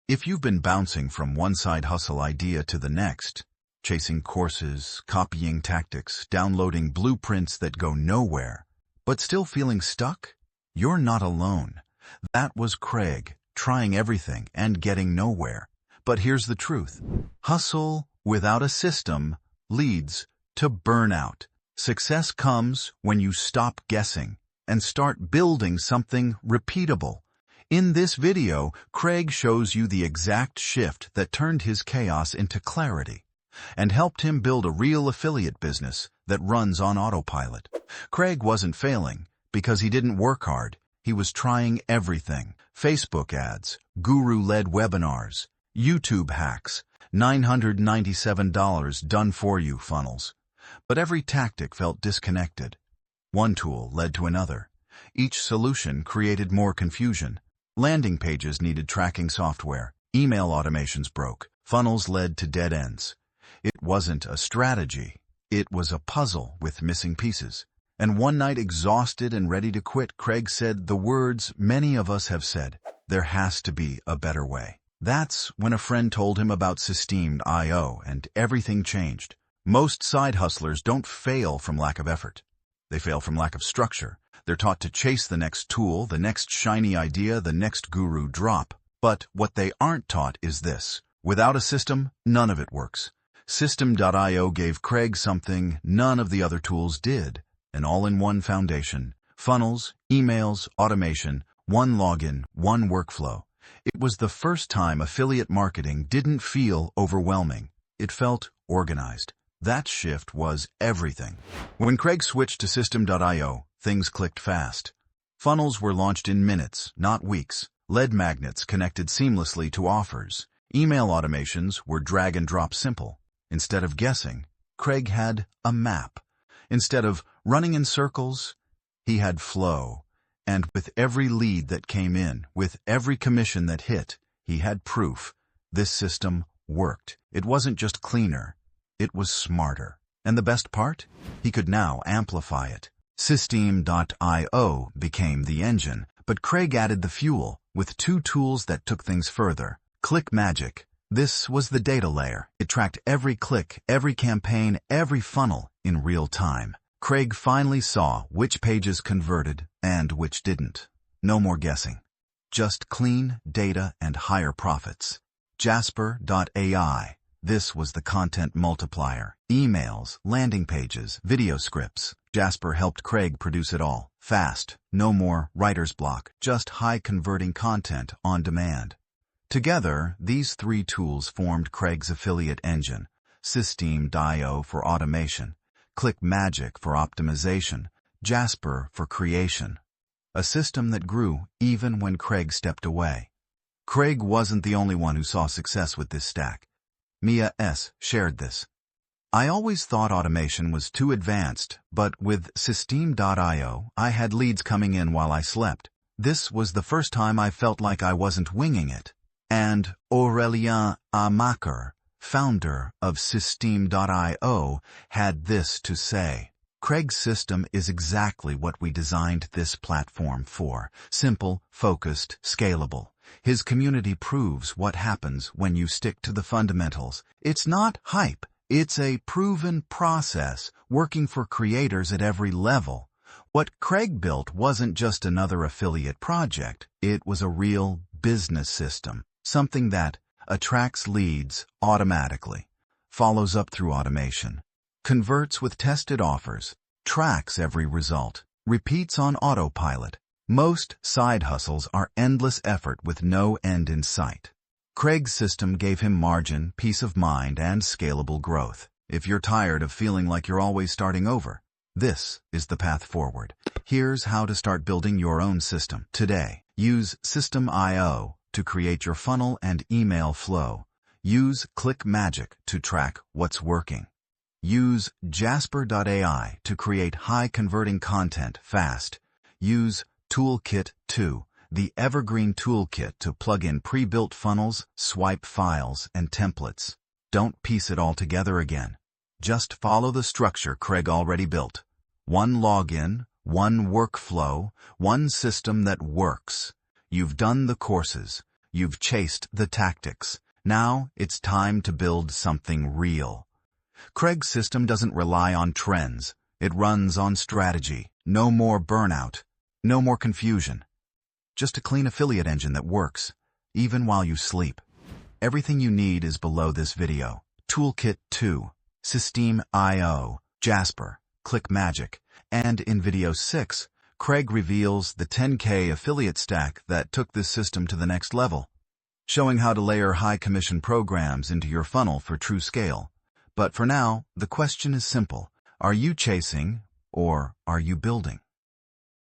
If you've been bouncing from one side hustle idea to the next, chasing courses, copying tactics, downloading blueprints that go nowhere, but still feeling stuck, you're not alone. That was Craig, trying everything and getting nowhere. But here's the truth. Hustle without a system leads to burnout. Success comes when you stop guessing and start building something repeatable. In this video, Craig shows you the exact shift that turned his chaos into clarity and helped him build a real affiliate business that runs on autopilot. Craig wasn't failing because he didn't work hard. He was trying everything. Facebook ads, guru-led webinars, YouTube hacks, $997 done-for-you funnels. But every tactic felt disconnected. One tool led to another. Each solution created more confusion. Landing pages needed tracking software. Email automations broke. Funnels led to dead ends. It wasn't a strategy. It was a puzzle with missing pieces. And one night, exhausted and ready to quit, Craig said the words many of us have said, "There has to be a better way." That's when a friend told him about Systeme.io, and everything changed. Most side hustlers don't fail from lack of effort. They fail from lack of structure. They're taught to chase the next tool, the next shiny idea, the next guru drop. But what they aren't taught is this. Without a system, none of it works. Systeme.io gave Craig something none of the other tools did. An all-in-one foundation. Funnels, emails, automation, one login, one workflow. It was the first time affiliate marketing didn't feel overwhelming. It felt organized. That shift was everything. When Craig switched to Systeme.io, things clicked fast. Funnels were launched in minutes, not weeks. Lead magnets connected seamlessly to offers. Email automations were drag-and-drop simple. Instead of guessing, Craig had a map. Instead of running in circles, he had flow. And with every lead that came in, with every commission that hit, he had proof. This system worked. It wasn't just cleaner. It was smarter. And the best part? He could now amplify it. Systeme.io became the engine, but Craig added the fuel with two tools that took things further. ClickMagick. This was the data layer. It tracked every click, every campaign, every funnel in real time. Craig finally saw which pages converted and which didn't. No more guessing. Just clean data and higher profits. Jasper.ai. This was the content multiplier. Emails, landing pages, video scripts. Jasper helped Craig produce it all. Fast. No more writer's block. Just high-converting content on demand. Together, these three tools formed Craig's affiliate engine. Systeme.io for automation. ClickMagick for optimization. Jasper for creation. A system that grew even when Craig stepped away. Craig wasn't the only one who saw success with this stack. Mia S. shared this. "I always thought automation was too advanced, but with Systeme.io, I had leads coming in while I slept. This was the first time I felt like I wasn't winging it." And Aurélien Amaker, founder of Systeme.io, had this to say. "Craig's system is exactly what we designed this platform for. Simple, focused, scalable. His community proves what happens when you stick to the fundamentals. It's not hype. It's a proven process working for creators at every level. What Craig built wasn't just another affiliate project. It was a real business system, something that attracts leads automatically, follows up through automation, converts with tested offers, tracks every result, repeats on autopilot. Most side hustles are endless effort with no end in sight. Craig's system gave him margin, peace of mind, and scalable growth. If you're tired of feeling like you're always starting over, this is the path forward. Here's how to start building your own system today. Use Systeme.io to create your funnel and email flow. Use ClickMagick to track what's working. Use Jasper.ai to create high-converting content fast. Use Toolkit 2, the evergreen toolkit to plug in pre-built funnels, swipe files, and templates. Don't piece it all together again. Just follow the structure Craig already built. One login, one workflow, one system that works. You've done the courses. You've chased the tactics. Now it's time to build something real. Craig's system doesn't rely on trends. It runs on strategy. No more burnout. No more confusion. Just a clean affiliate engine that works, even while you sleep. Everything you need is below this video. Toolkit 2, Systeme.io, Jasper, ClickMagick, and in video 6, Craig reveals the 10K affiliate stack that took this system to the next level, showing how to layer high-commission programs into your funnel for true scale. But for now, the question is simple. Are you chasing or are you building?